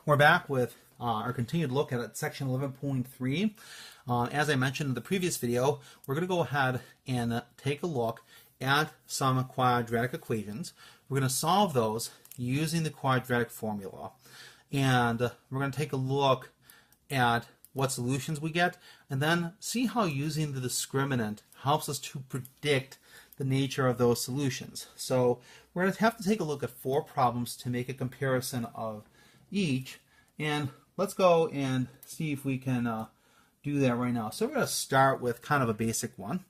We're back with our continued look at section 11.3. As I mentioned in the previous video, we're going to go ahead and take a look at some quadratic equations. We're going to solve those using the quadratic formula. And we're going to take a look at what solutions we get, and then see how using the discriminant helps us to predict the nature of those solutions. So we're going to have to take a look at 4 problems to make a comparison of each, and let's go and see if we can do that right now. So we're going to start with kind of a basic one.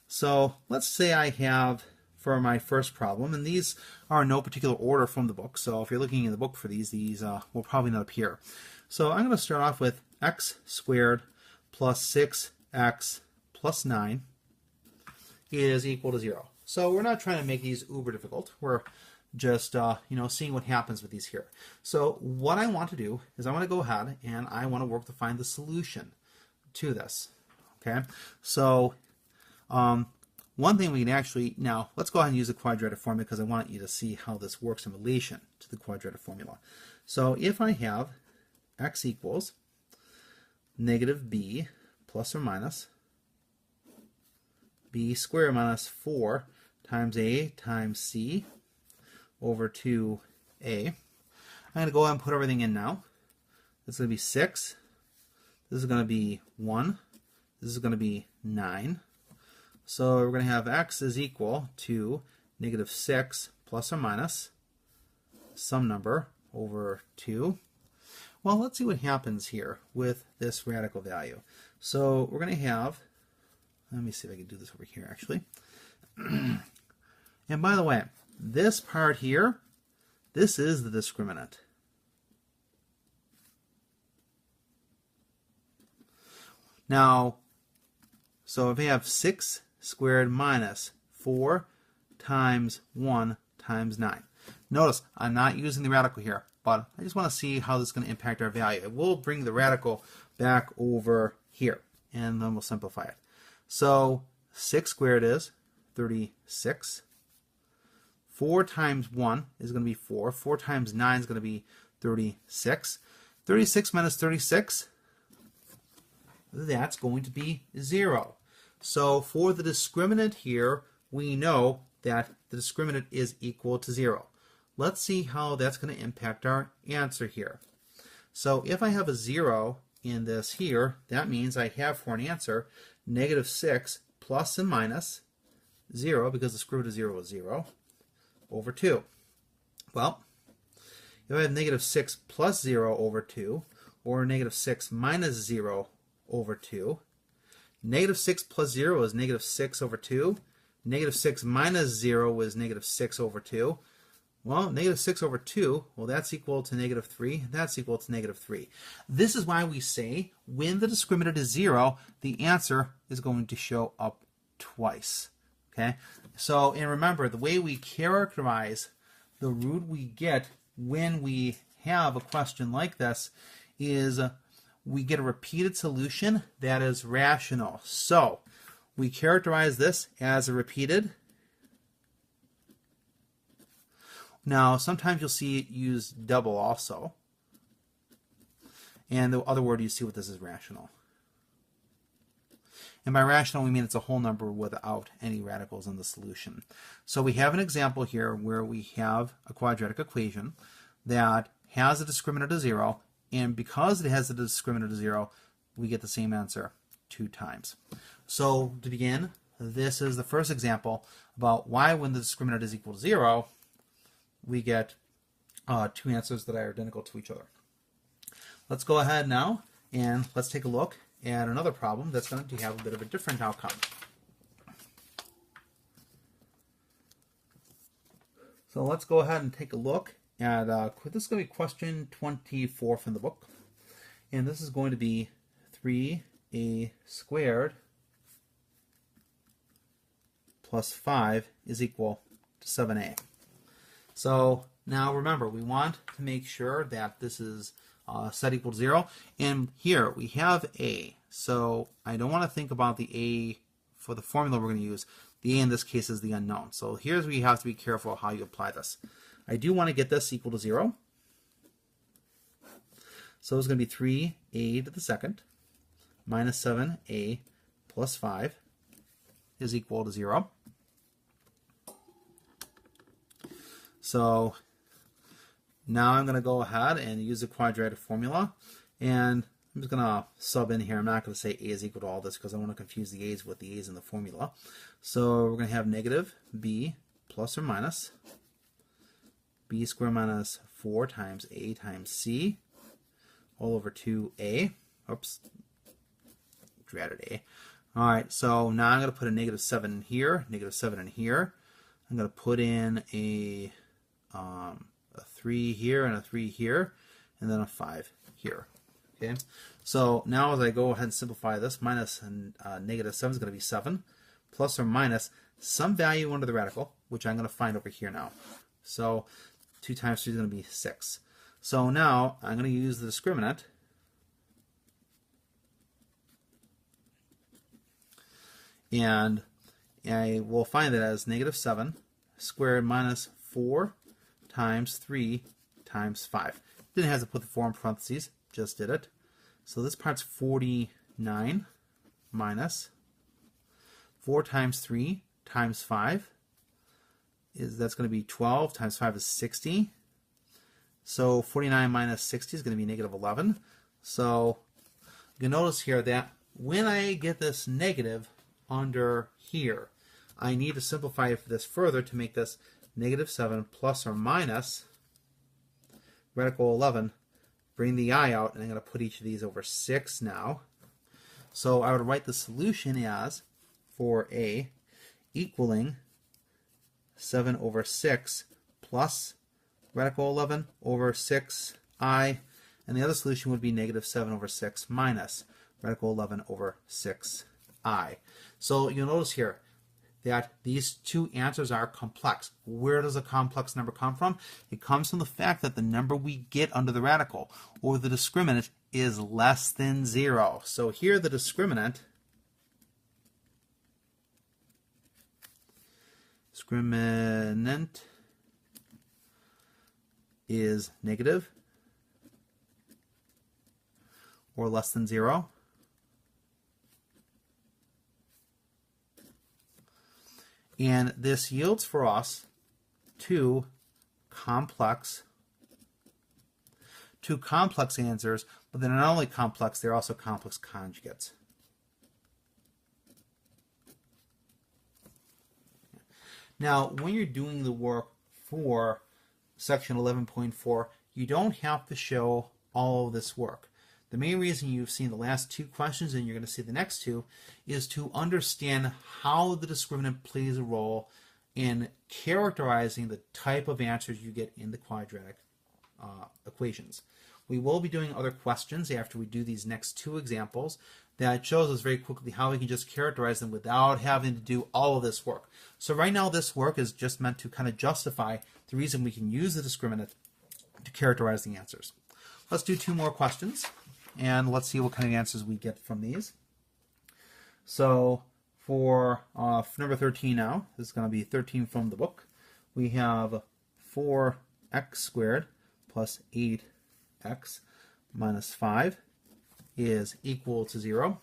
So let's say I have for my first problem, and these are in no particular order from the book, so if you're looking in the book for these will probably not appear. So I'm going to start off with x squared plus 6x plus 9 is equal to 0. So we're not trying to make these uber difficult. We're just seeing what happens with these here. So what I want to do is I want to go ahead and I want to work to find the solution to this. Okay, so one thing we can actually, now let's go ahead and use the quadratic formula because I want you to see how this works in relation to the quadratic formula. So if I have x equals negative b plus or minus b squared minus 4 times a times c over 2a. I'm going to go ahead and put everything in now. This is going to be 6. This is going to be 1. This is going to be 9. So we're going to have x is equal to negative 6 plus or minus some number over 2. Well, let's see what happens here with this radical value. So we're going to have, let me see if I can do this over here actually. And by the way, this part here, this is the discriminant. Now, so if we have 6 squared minus 4 times 1 times 9. Notice, I'm not using the radical here, but I just want to see how this is going to impact our value. It will bring the radical back over here, and then we'll simplify it. So 6 squared is 36. 4 times 1 is going to be 4. 4 times 9 is going to be 36. 36 minus 36, that's going to be 0. So for the discriminant here, we know that the discriminant is equal to 0. Let's see how that's going to impact our answer here. So if I have a 0 in this here, that means I have for an answer negative 6 plus and minus 0, because the square root of 0 is 0, over 2. Well, if I have negative 6 plus 0 over 2, or negative 6 minus 0 over 2, negative 6 plus 0 is negative 6 over 2. Negative 6 minus 0 is negative 6 over 2. Well, negative 6 over 2, well, that's equal to negative 3. That's equal to negative 3. This is why we say when the discriminant is 0, the answer is going to show up twice. Okay? So, and remember, the way we characterize the root we get when we have a question like this is we get a repeated solution that is rational. So, we characterize this as a repeated. Now, sometimes you'll see it used double also. And the other word you see with this is rational. And by rational, we mean it's a whole number without any radicals in the solution. So we have an example here where we have a quadratic equation that has a discriminant of 0, and because it has a discriminant of 0, we get the same answer 2 times. So to begin, this is the first example about why when the discriminant is equal to 0, we get 2 answers that are identical to each other. Let's go ahead now and let's take a look at another problem that's going to have a bit of a different outcome. So let's go ahead and take a look at, this is going to be question 24 from the book. And this is going to be 3a squared plus 5 is equal to 7a. So now remember, we want to make sure that this is set equal to 0. And here we have a. So I don't want to think about the a for the formula we're going to use. The a in this case is the unknown. So here's where you have to be careful how you apply this. I do want to get this equal to 0. So it's going to be 3a to the second minus 7a plus 5 is equal to 0. So now I'm going to go ahead and use the quadratic formula, and I'm just going to sub in here. I'm not going to say a is equal to all this because I want to confuse the a's with the a's in the formula. So we're going to have negative b plus or minus b squared minus 4 times a times c all over 2a. Oops, dreaded a. All right, so now I'm going to put a negative 7 in here, negative 7 in here. I'm going to put in a 3 here and a 3 here, and then a 5 here. Okay, so now as I go ahead and simplify this, minus negative 7 is going to be 7, plus or minus some value under the radical, which I'm going to find over here now. So 2 times 3 is going to be 6. So now I'm going to use the discriminant. And I will find it as negative 7 squared minus 4 times 3 times 5. Didn't have to put the 4 in parentheses, just did it. So this part's 49 minus 4 times 3 times 5. That's going to be 12 times 5 is 60. So 49 minus 60 is going to be negative 11. So you can notice here that when I get this negative under here, I need to simplify this further to make this negative 7 plus or minus radical 11. Bring the I out, and I'm going to put each of these over 6 now. So I would write the solution as 4a equaling 7 over 6 plus radical 11 over 6i, and the other solution would be negative 7 over 6 minus radical 11 over 6i. So you'll notice here that these two answers are complex. Where does a complex number come from? It comes from the fact that the number we get under the radical, or the discriminant, is less than 0. So here the discriminant is negative or less than 0. And this yields for us two complex answers, but they're not only complex, they're also complex conjugates. Now, when you're doing the work for section 11.4, you don't have to show all of this work. The main reason you've seen the last two questions and you're going to see the next two is to understand how the discriminant plays a role in characterizing the type of answers you get in the quadratic equations. We will be doing other questions after we do these next two examples that shows us very quickly how we can just characterize them without having to do all of this work. So right now this work is just meant to kind of justify the reason we can use the discriminant to characterize the answers. Let's do two more questions, and let's see what kind of answers we get from these. So for number 13 now, this is going to be 13 from the book. We have 4x squared plus 8x minus 5 is equal to 0.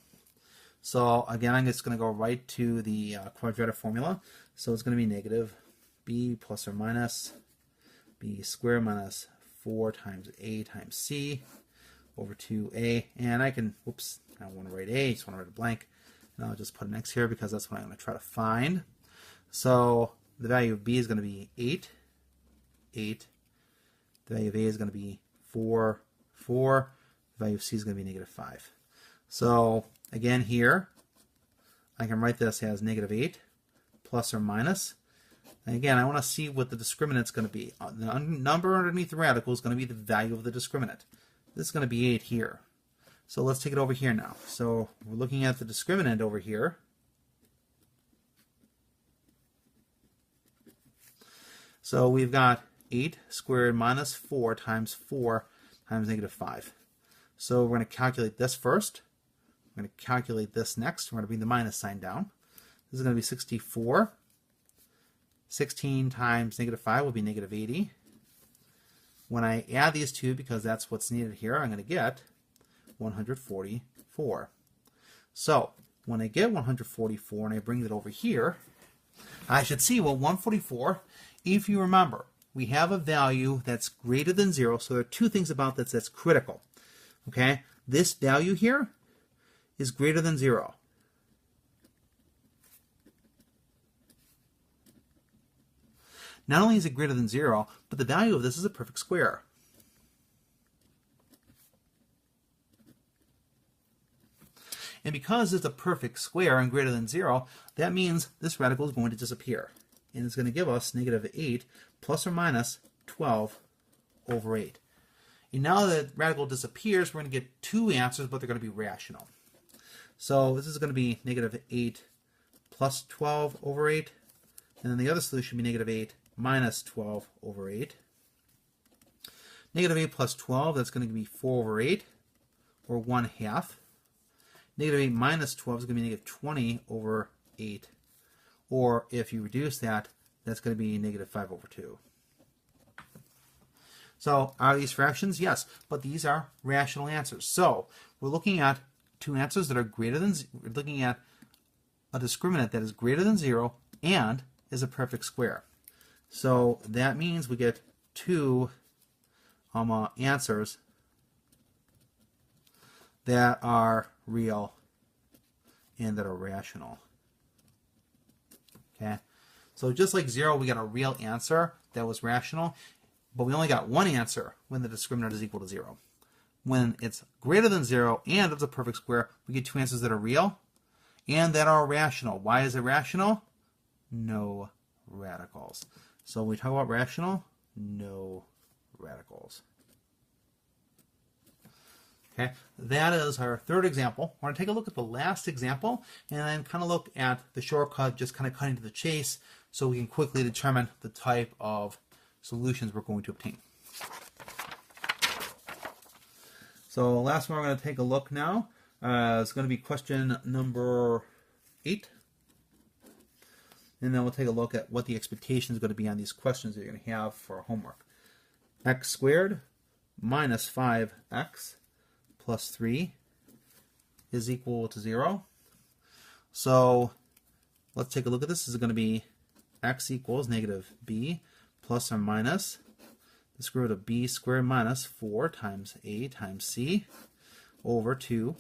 So again, I'm just going to go right to the quadratic formula. So it's going to be negative b plus or minus b squared minus 4 times a times c over 2a. And I can, whoops, I don't want to write a, I just want to write a blank. And I'll just put an x here because that's what I'm going to try to find. So the value of b is going to be 8. The value of a is going to be 4. The value of c is going to be negative 5. So again here, I can write this as negative 8 plus or minus. And again, I want to see what the discriminant is going to be. The number underneath the radical is going to be the value of the discriminant. This is going to be 8 here. So let's take it over here now. So we're looking at the discriminant over here. So we've got 8 squared minus 4 times 4 times negative 5. So we're going to calculate this first. We're going to calculate this next. We're going to bring the minus sign down. This is going to be 64. 16 times negative 5 will be negative 80. when I add these two, because that's what's needed here, I'm going to get 144. So when I get 144 and I bring it over here, I should see, well, 144, if you remember, we have a value that's greater than 0, so there are two things about this that's critical. Okay, this value here is greater than 0. Not only is it greater than 0, but the value of this is a perfect square. And because it's a perfect square and greater than 0, that means this radical is going to disappear. And it's going to give us negative 8 plus or minus 12 over 8. And now that radical disappears, we're going to get two answers, but they're going to be rational. So this is going to be negative 8 plus 12 over 8. And then the other solution would be negative 8 minus 12 over 8. Negative 8 plus 12, that's going to be 4 over 8, or 1/2. Negative 8 minus 12 is going to be negative 20 over 8. Or if you reduce that, that's going to be negative 5 over 2. So are these fractions? Yes, but these are rational answers. So we're looking at two answers that are greater than, we're looking at a discriminant that is greater than 0 and is a perfect square. So that means we get two answers that are real and that are rational. Okay, so just like 0, we got a real answer that was rational, but we only got one answer when the discriminant is equal to 0. When it's greater than 0 and it's a perfect square, we get two answers that are real and that are rational. Why is it rational? No radicals. So when we talk about rational, no radicals. Okay, that is our third example. We're going to take a look at the last example and then kind of look at the shortcut, just kind of cutting to the chase so we can quickly determine the type of solutions we're going to obtain. So the last one we're going to take a look now is going to be question number 8. And then we'll take a look at what the expectation is going to be on these questions that you're going to have for homework. X squared minus 5x plus 3 is equal to 0. So let's take a look at this. This is going to be x equals negative b plus or minus the square root of b squared minus 4 times a times c over 2a.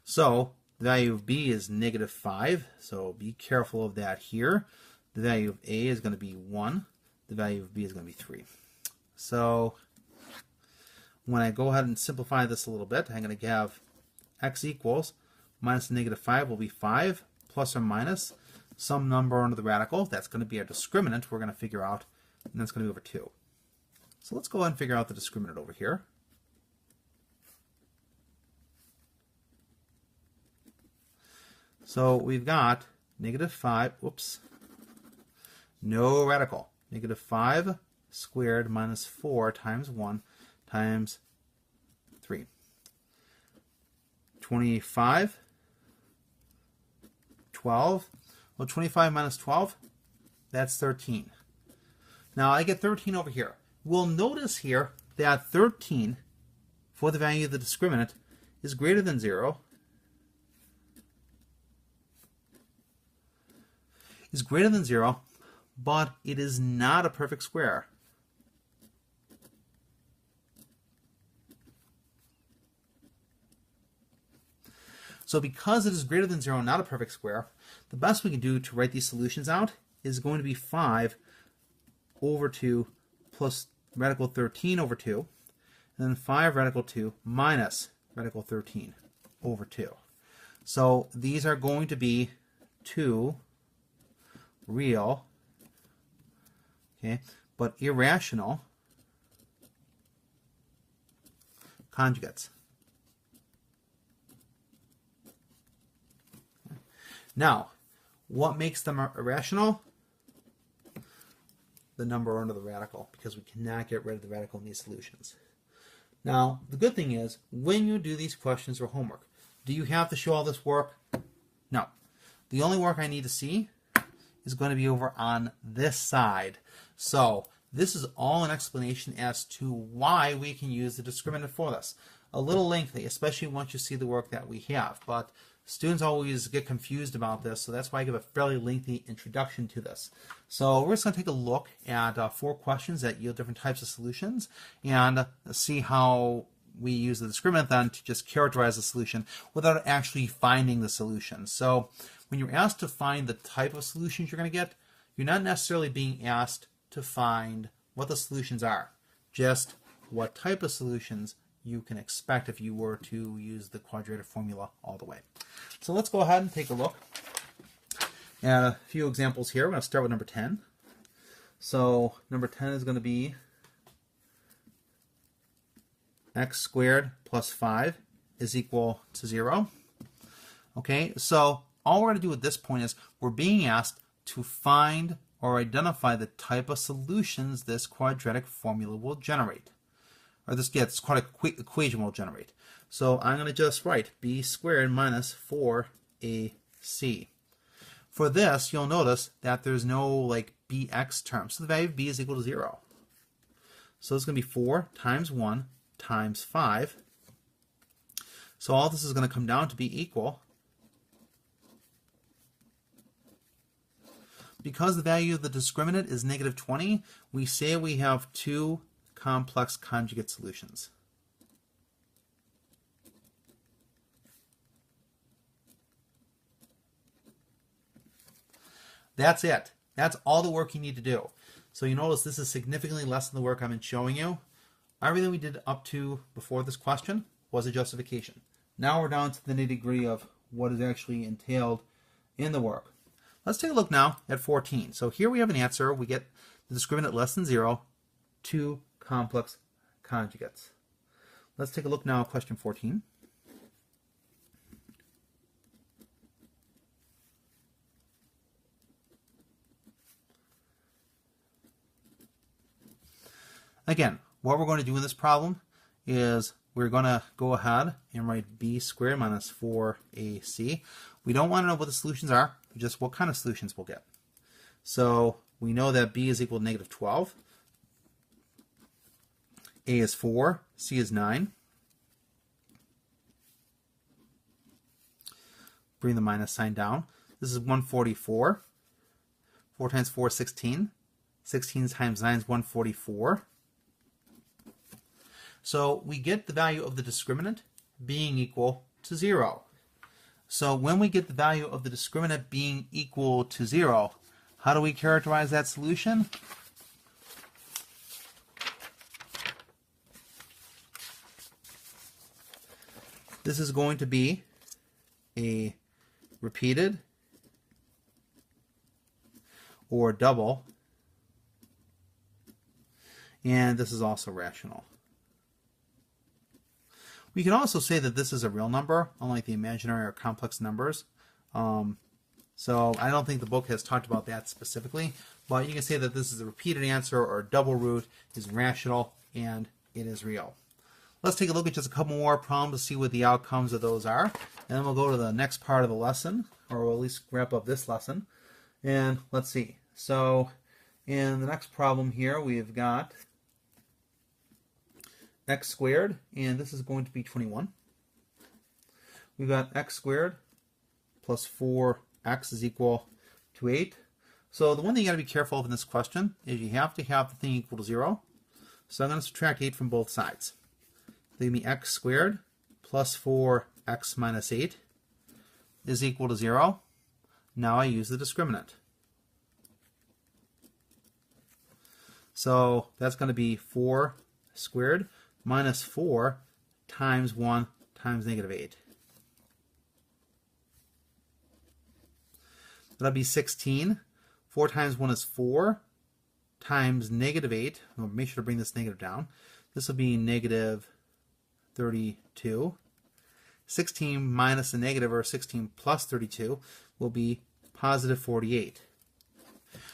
So the value of b is negative 5, so be careful of that here. The value of a is going to be 1. The value of b is going to be 3. So when I go ahead and simplify this a little bit, I'm going to have x equals minus negative 5 will be 5 plus or minus some number under the radical. That's going to be our discriminant we're going to figure out, and that's going to be over 2. So let's go ahead and figure out the discriminant over here. So we've got negative 5, whoops, no radical. Negative 5 squared minus 4 times 1 times 3. 25, 12. Well, 25 minus 12, that's 13. Now I get 13 over here. We'll notice here that 13 for the value of the discriminant is greater than 0. Is greater than 0, but it is not a perfect square. So because it is greater than 0 and not a perfect square, the best we can do to write these solutions out is going to be 5 over 2 plus radical 13 over 2, and then 5 radical 2 minus radical 13 over 2. So these are going to be two real, okay, but irrational conjugates. Now, what makes them irrational? The number under the radical, because we cannot get rid of the radical in these solutions. Now, the good thing is, when you do these questions or homework, do you have to show all this work? No. The only work I need to see is going to be over on this side. So this is all an explanation as to why we can use the discriminant for this. A little lengthy, especially once you see the work that we have, but students always get confused about this, so that's why I give a fairly lengthy introduction to this. So we're just going to take a look at 4 questions that yield different types of solutions and see how we use the discriminant then to just characterize the solution without actually finding the solution. So when you're asked to find the type of solutions you're going to get, you're not necessarily being asked to find what the solutions are, just what type of solutions you can expect if you were to use the quadratic formula all the way. So let's go ahead and take a look at a few examples here. We're going to start with number 10. So number 10 is going to be x squared plus 5 is equal to 0. Okay, so all we're going to do at this point is we're being asked to find or identify the type of solutions this quadratic formula will generate. Or this quadratic equation will generate. So I'm going to just write b squared minus 4ac. For this, you'll notice that there's no like bx term. So the value of b is equal to 0. So it's going to be 4 times 1 times 5. So all this is going to come down to be equal. Because the value of the discriminant is negative 20, we say we have 2 complex conjugate solutions. That's it. That's all the work you need to do. So you notice this is significantly less than the work I've been showing you. Everything we did up to before this question was a justification. Now we're down to the nitty-gritty of what is actually entailed in the work. Let's take a look now at 14. So here we have an answer. We get the discriminant less than 0, 2 complex conjugates. Let's take a look now at question 14. Again, what we're going to do in this problem is we're going to go ahead and write b squared minus 4ac. We don't want to know what the solutions are, just what kind of solutions we'll get. So we know that b is equal to negative 12. A is 4, C is 9. Bring the minus sign down. This is 144. 4 times 4 is 16. 16 times 9 is 144. So we get the value of the discriminant being equal to 0. So when we get the value of the discriminant being equal to 0, how do we characterize that solution? This is going to be a repeated or double, and this is also rational. We can also say that this is a real number, unlike the imaginary or complex numbers. So I don't think the book has talked about that specifically, but you can say that this is a repeated answer or a double root is rational and it is real. Let's take a look at just a couple more problems to see what the outcomes of those are. And then we'll go to the next part of the lesson, or we'll at least wrap up this lesson. And let's see. So in the next problem here, we've got x squared, and this is going to be 21. We've got x squared plus 4x is equal to 8. So the one thing you got to be careful of in this question is you have to have the thing equal to 0. So I'm going to subtract 8 from both sides. They give me x squared plus 4x minus 8 is equal to 0. Now I use the discriminant. So that's going to be 4 squared minus 4 times 1 times negative 8. That'll be 16. 4 times 1 is 4 times negative 8. I'll make sure to bring this negative down. This will be negative 32. 16 minus a negative, or 16 plus 32, will be positive 48.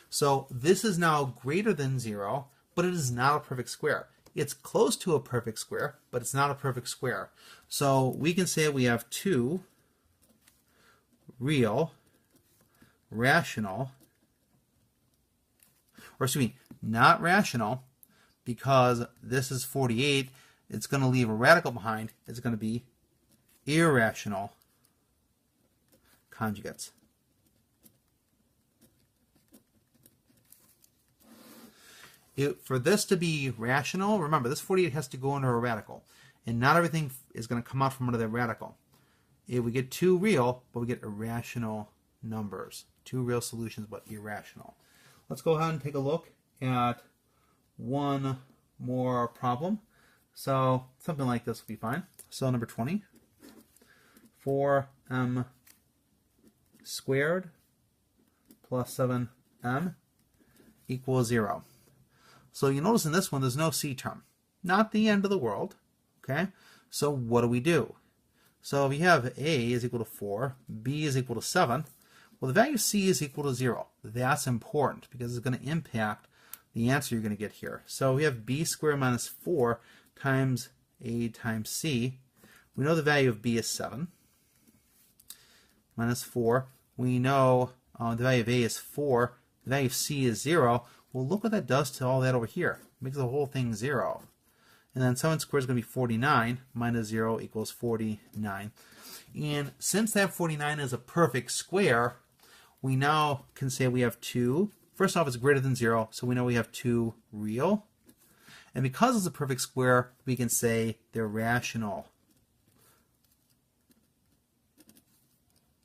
So this is now greater than 0, but it is not a perfect square. It's close to a perfect square, but it's not a perfect square. So we can say we have 2 real, rational, or excuse me, not rational, because this is 48, it's going to leave a radical behind. It's going to be irrational conjugates. For this to be rational, remember, this 48 has to go under a radical, and not everything is going to come out from under that radical. If we get two real, but we get irrational numbers. Two real solutions, but irrational. Let's go ahead and take a look at one more problem. So something like this will be fine. So number 20, 4m squared plus 7m equals 0. So you notice in this one there's no c term. Not the end of the world. Okay? So what do? So if you have a is equal to 4, b is equal to 7, well, the value of c is equal to 0. That's important because it's going to impact the answer you're going to get here. So we have b squared minus 4 times a times c. We know the value of b is 7 minus 4. We know the value of a is 4. The value of c is 0. Well, look what that does to all that over here. It makes the whole thing 0. And then 7 squared is going to be 49 minus 0 equals 49. And since that 49 is a perfect square, we now can say we have 2. First off, it's greater than 0, so we know we have 2 real. And because it's a perfect square, we can say they're rational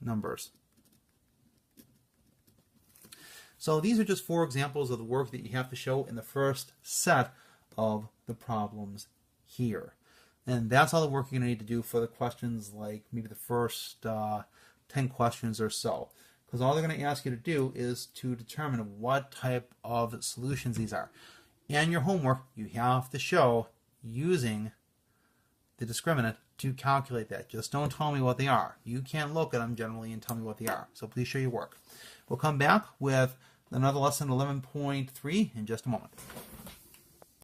numbers. So these are just 4 examples of the work that you have to show in the first set of the problems here. And that's all the work you're going to need to do for the questions, like maybe the first 10 questions or so. Because all they're going to ask you to do is to determine what type of solutions these are. And your homework, you have to show using the discriminant to calculate that. Just don't tell me what they are. You can't look at them generally and tell me what they are. So please show your work. We'll come back with another lesson 11.3 in just a moment.